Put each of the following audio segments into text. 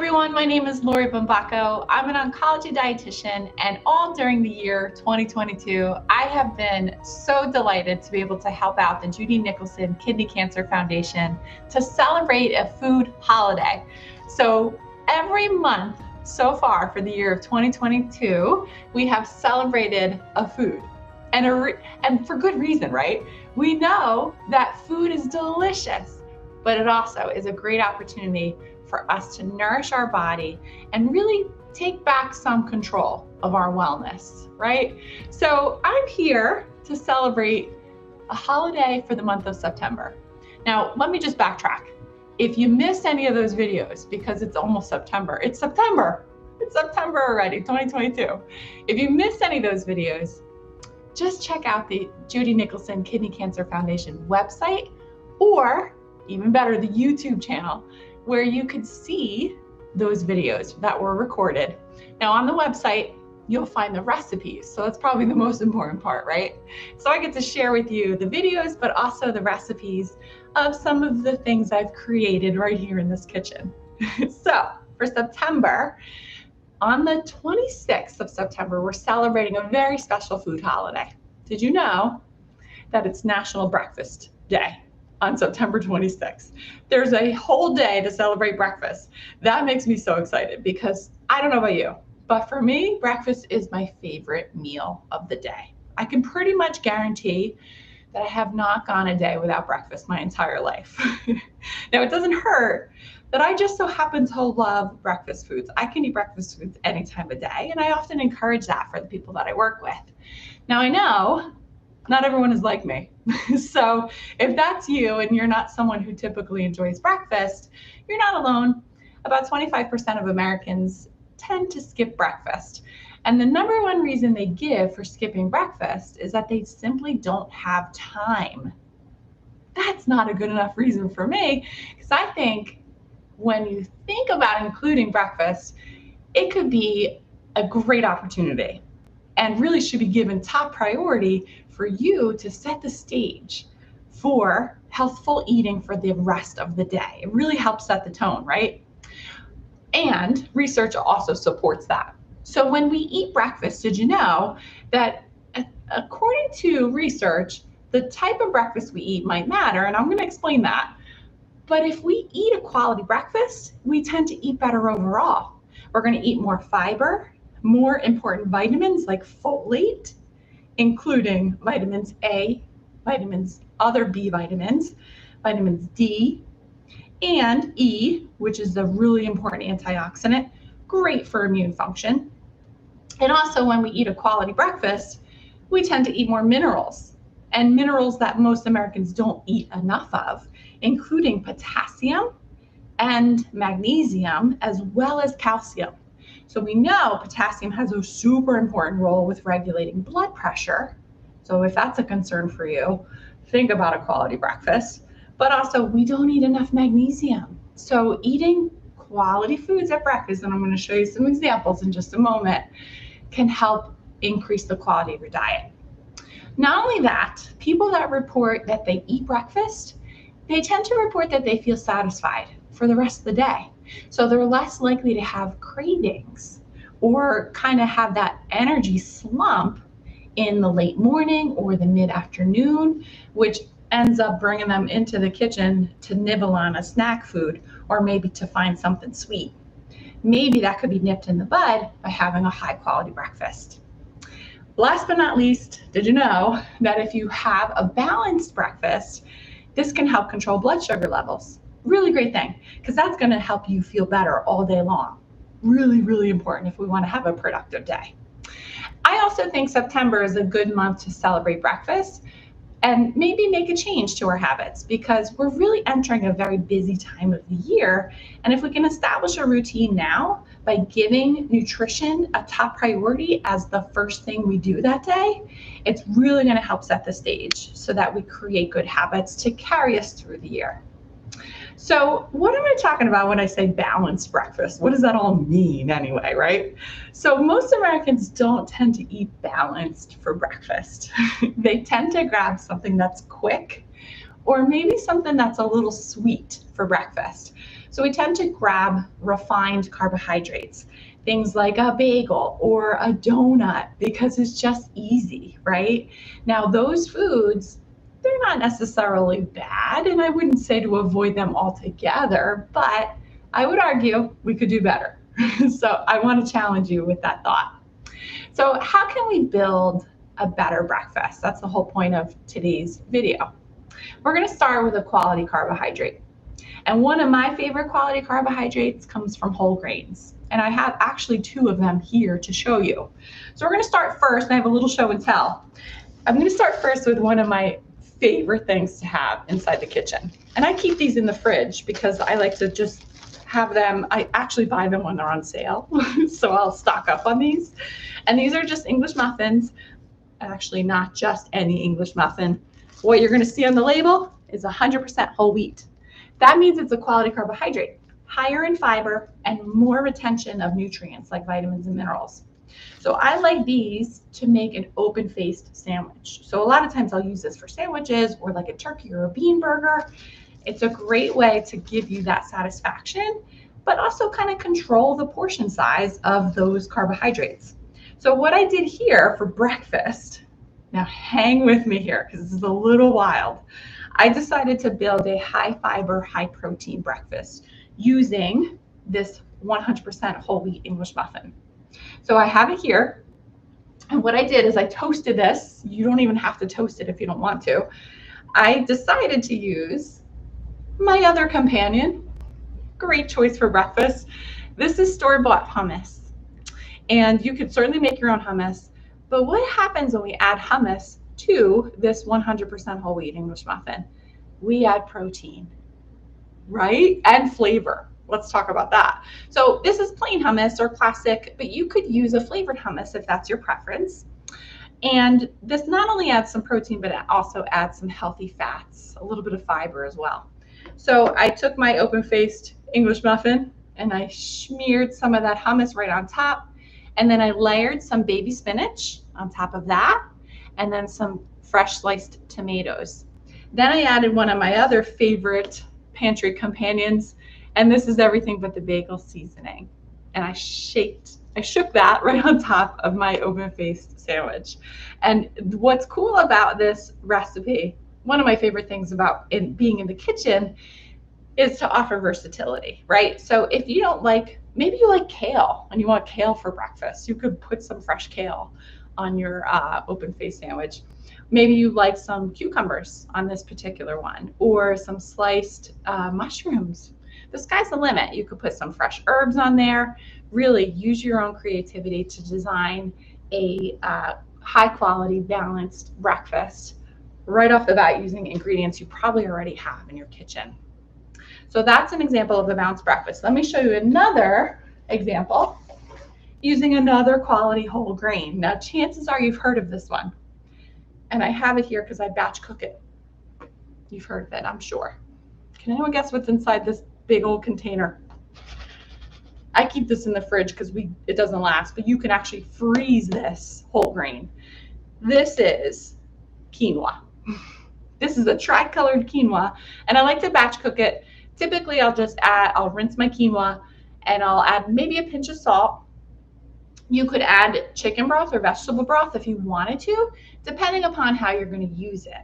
everyone, my name is Lori Bumbaco. I'm an oncology dietitian, and all during the year 2022, I have been so delighted to be able to help out the Judy Nicholson Kidney Cancer Foundation to celebrate a food holiday. So every month so far for the year of 2022, we have celebrated a food. And for good reason, right? We know that food is delicious, but it also is a great opportunity for us to nourish our body and really take back some control of our wellness, right? So I'm here to celebrate a holiday for the month of September. Now, let me just backtrack. If you missed any of those videos, because it's almost September, it's September already, 2022. If you missed any of those videos, just check out the Judy Nicholson Kidney Cancer Foundation website, or even better, the YouTube channel, where you could see those videos that were recorded. Now on the website, you'll find the recipes. So that's probably the most important part, right? So I get to share with you the videos, but also the recipes of some of the things I've created right here in this kitchen. So for September, on the 26th of September, we're celebrating a very special food holiday. Did you know that it's National Breakfast Day on September 26th? There's a whole day to celebrate breakfast. That makes me so excited because I don't know about you, but for me, breakfast is my favorite meal of the day. I can pretty much guarantee that I have not gone a day without breakfast my entire life. Now, it doesn't hurt that I just so happen to love breakfast foods. I can eat breakfast foods any time of day, and I often encourage that for the people that I work with. Now, I know not everyone is like me. So if that's you and you're not someone who typically enjoys breakfast, you're not alone. About 25% of Americans tend to skip breakfast. And the number one reason they give for skipping breakfast is that they simply don't have time. That's not a good enough reason for me, because I think when you think about including breakfast, it could be a great opportunity and really should be given top priority for you to set the stage for healthful eating for the rest of the day. It really helps set the tone, right? And research also supports that. So when we eat breakfast, did you know that according to research, the type of breakfast we eat might matter, and I'm going to explain that. But if we eat a quality breakfast, we tend to eat better overall. We're going to eat more fiber, more important vitamins like folate, including vitamins A, other B vitamins, vitamins D, and E, which is a really important antioxidant, great for immune function. And also when we eat a quality breakfast, we tend to eat more minerals, and minerals that most Americans don't eat enough of, including potassium and magnesium, as well as calcium. So we know potassium has a super important role with regulating blood pressure. So if that's a concern for you, think about a quality breakfast. But also, we don't eat enough magnesium. So eating quality foods at breakfast, and I'm going to show you some examples in just a moment, can help increase the quality of your diet. Not only that, people that report that they eat breakfast, they tend to report that they feel satisfied for the rest of the day. So they're less likely to have cravings or kind of have that energy slump in the late morning or the mid-afternoon, which ends up bringing them into the kitchen to nibble on a snack food or maybe to find something sweet. Maybe that could be nipped in the bud by having a high quality breakfast. Last but not least, did you know that if you have a balanced breakfast, this can help control blood sugar levels? Really great thing, because that's going to help you feel better all day long. Really, really important if we want to have a productive day. I also think September is a good month to celebrate breakfast and maybe make a change to our habits, because we're really entering a very busy time of the year. And if we can establish a routine now by giving nutrition a top priority as the first thing we do that day, it's really going to help set the stage so that we create good habits to carry us through the year. So what am I talking about when I say balanced breakfast? What does that all mean anyway, right? So most Americans don't tend to eat balanced for breakfast. They tend to grab something that's quick or maybe something that's a little sweet for breakfast. So we tend to grab refined carbohydrates, things like a bagel or a donut, because it's just easy, right? Now, those foods, they're not necessarily bad, and I wouldn't say to avoid them altogether, but I would argue we could do better. So I want to challenge you with that thought. So how can we build a better breakfast? That's the whole point of today's video. We're going to start with a quality carbohydrate. And one of my favorite quality carbohydrates comes from whole grains. And I have actually two of them here to show you. So we're going to start first, and I have a little show and tell. I'm going to start first with one of my favorite things to have inside the kitchen. And I keep these in the fridge because I like to just have them. I actually buy them when they're on sale. So I'll stock up on these. And these are just English muffins. Actually, not just any English muffin. What you're going to see on the label is 100% whole wheat. That means it's a quality carbohydrate, higher in fiber and more retention of nutrients like vitamins and minerals. So I like these to make an open-faced sandwich. So a lot of times I'll use this for sandwiches or like a turkey or a bean burger. It's a great way to give you that satisfaction, but also kind of control the portion size of those carbohydrates. So what I did here for breakfast, now hang with me here because this is a little wild. I decided to build a high fiber, high protein breakfast using this 100% whole wheat English muffin. So I have it here. And what I did is I toasted this. You don't even have to toast it if you don't want to. I decided to use my other companion. Great choice for breakfast. This is store-bought hummus. And you could certainly make your own hummus. But what happens when we add hummus to this 100% whole wheat English muffin? We add protein, right? And flavor. Let's talk about that. So this is plain hummus or classic, but you could use a flavored hummus if that's your preference. And this not only adds some protein, but it also adds some healthy fats, a little bit of fiber as well. So I took my open-faced English muffin and I smeared some of that hummus right on top. And then I layered some baby spinach on top of that, and then some fresh sliced tomatoes. Then I added one of my other favorite pantry companions, and this is everything but the bagel seasoning. And I shook that right on top of my open-faced sandwich. And what's cool about this recipe, one of my favorite things about being in the kitchen, is to offer versatility, right? So if you don't like, maybe you like kale and you want kale for breakfast, you could put some fresh kale on your open-faced sandwich. Maybe you like some cucumbers on this particular one, or some sliced mushrooms. The sky's the limit. You could put some fresh herbs on there. Really use your own creativity to design a high-quality, balanced breakfast right off the bat using ingredients you probably already have in your kitchen. So that's an example of a balanced breakfast. Let me show you another example using another quality whole grain. Now, chances are you've heard of this one. And I have it here because I batch cook it. You've heard of it, I'm sure. Can anyone guess what's inside this big old container? I keep this in the fridge because it doesn't last, but you can actually freeze this whole grain. This is quinoa. This is a tri-colored quinoa, and I like to batch cook it. Typically, I'll rinse my quinoa, and I'll add maybe a pinch of salt. You could add chicken broth or vegetable broth if you wanted to, depending upon how you're going to use it.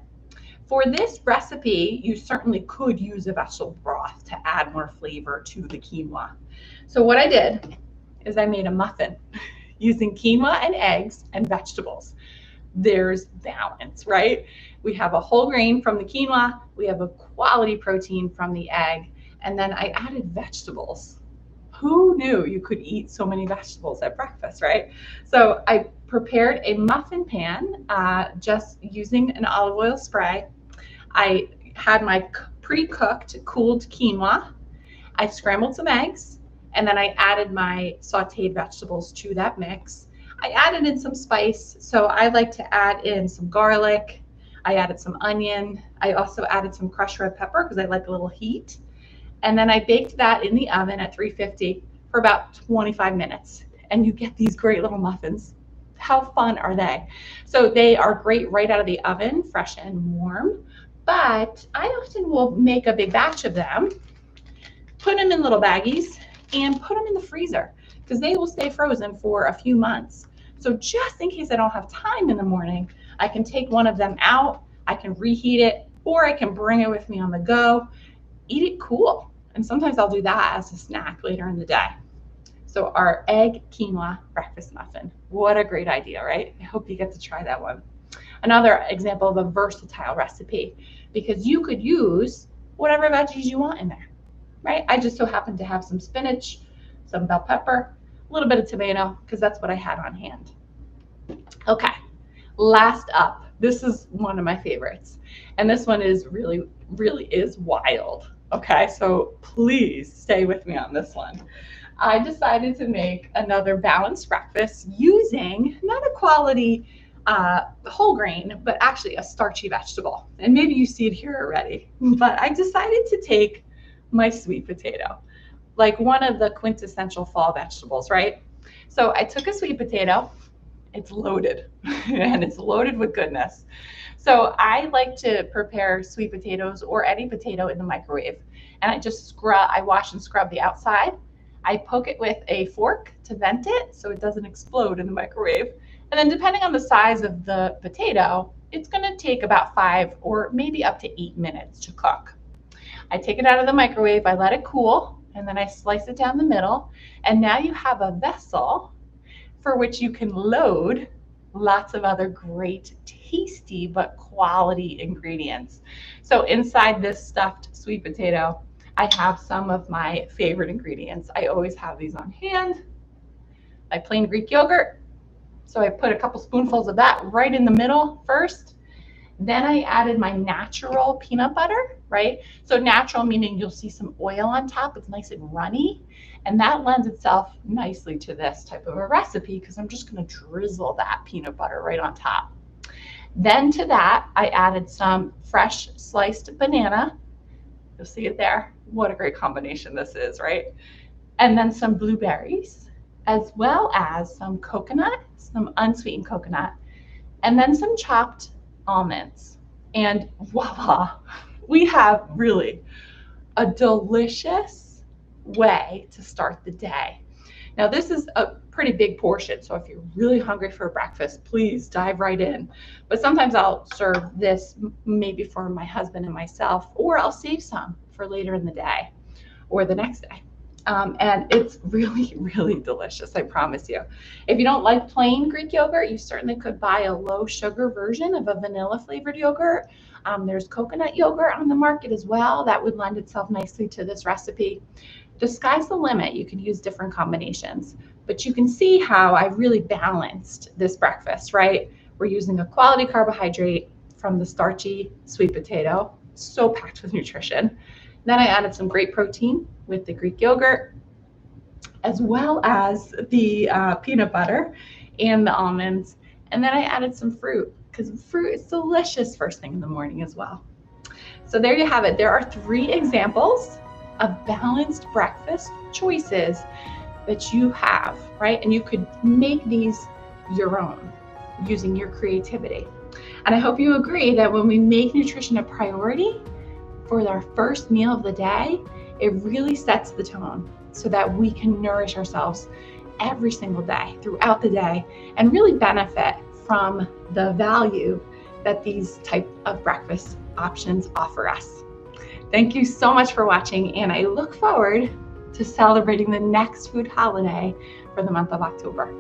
For this recipe, you certainly could use a vegetable broth to add more flavor to the quinoa. So what I did is I made a muffin using quinoa and eggs and vegetables. There's balance, right? We have a whole grain from the quinoa, we have a quality protein from the egg, and then I added vegetables. Who knew you could eat so many vegetables at breakfast, right? So I prepared a muffin pan just using an olive oil spray. I had my pre-cooked, cooled quinoa. I scrambled some eggs, and then I added my sauteed vegetables to that mix. I added in some spice, so I like to add in some garlic. I added some onion. I also added some crushed red pepper because I like a little heat. And then I baked that in the oven at 350 for about 25 minutes. And you get these great little muffins. How fun are they? So they are great right out of the oven, fresh and warm. But I often will make a big batch of them put them in little baggies and put them in the freezer because they will stay frozen for a few months. So just in case I don't have time in the morning, I can take one of them out, I can reheat it, or I can bring it with me on the go, eat it cool. And sometimes I'll do that as a snack later in the day. So our egg quinoa breakfast muffin. What a great idea, right? I hope you get to try that one. Another example of a versatile recipe, because you could use whatever veggies you want in there, right? I just so happened to have some spinach, some bell pepper, a little bit of tomato, because that's what I had on hand. Okay, last up, this is one of my favorites. And this one is really is wild. Okay, so please stay with me on this one. I decided to make another balanced breakfast using not a quality whole grain, but actually a starchy vegetable. And maybe you see it here already, but I decided to take my sweet potato, like one of the quintessential fall vegetables, right? So I took a sweet potato, it's loaded, and it's loaded with goodness. So I like to prepare sweet potatoes or any potato in the microwave. And I wash and scrub the outside. I poke it with a fork to vent it so it doesn't explode in the microwave. And then depending on the size of the potato, it's gonna take about 5 or maybe up to 8 minutes to cook. I take it out of the microwave, I let it cool, and then I slice it down the middle. And now you have a vessel for which you can load lots of other great, tasty, but quality ingredients. So inside this stuffed sweet potato, I have some of my favorite ingredients. I always have these on hand. My plain Greek yogurt. So I put a couple spoonfuls of that right in the middle first. Then I added my natural peanut butter, right? So natural meaning you'll see some oil on top. It's nice and runny. And that lends itself nicely to this type of a recipe because I'm just going to drizzle that peanut butter right on top. Then to that, I added some fresh sliced banana. You'll see it there. What a great combination this is, right? And then some blueberries, as well as some coconut, some unsweetened coconut, and then some chopped almonds. And voila, we have really a delicious way to start the day. Now this is a pretty big portion, so if you're really hungry for breakfast, please dive right in. But sometimes I'll serve this maybe for my husband and myself, or I'll save some for later in the day or the next day. And it's really, really delicious, I promise you. If you don't like plain Greek yogurt, you certainly could buy a low sugar version of a vanilla flavored yogurt. There's coconut yogurt on the market as well. That would lend itself nicely to this recipe. The sky's the limit. You can use different combinations, but you can see how I really balanced this breakfast, right? We're using a quality carbohydrate from the starchy sweet potato, so packed with nutrition. Then I added some great protein with the Greek yogurt, as well as the peanut butter and the almonds. And then I added some fruit, because fruit is delicious first thing in the morning as well. So there you have it. There are 3 examples of balanced breakfast choices that you have, right? And you could make these your own using your creativity. And I hope you agree that when we make nutrition a priority for our first meal of the day, it really sets the tone so that we can nourish ourselves every single day throughout the day and really benefit from the value that these type of breakfast options offer us. Thank you so much for watching, and I look forward to celebrating the next food holiday for the month of October.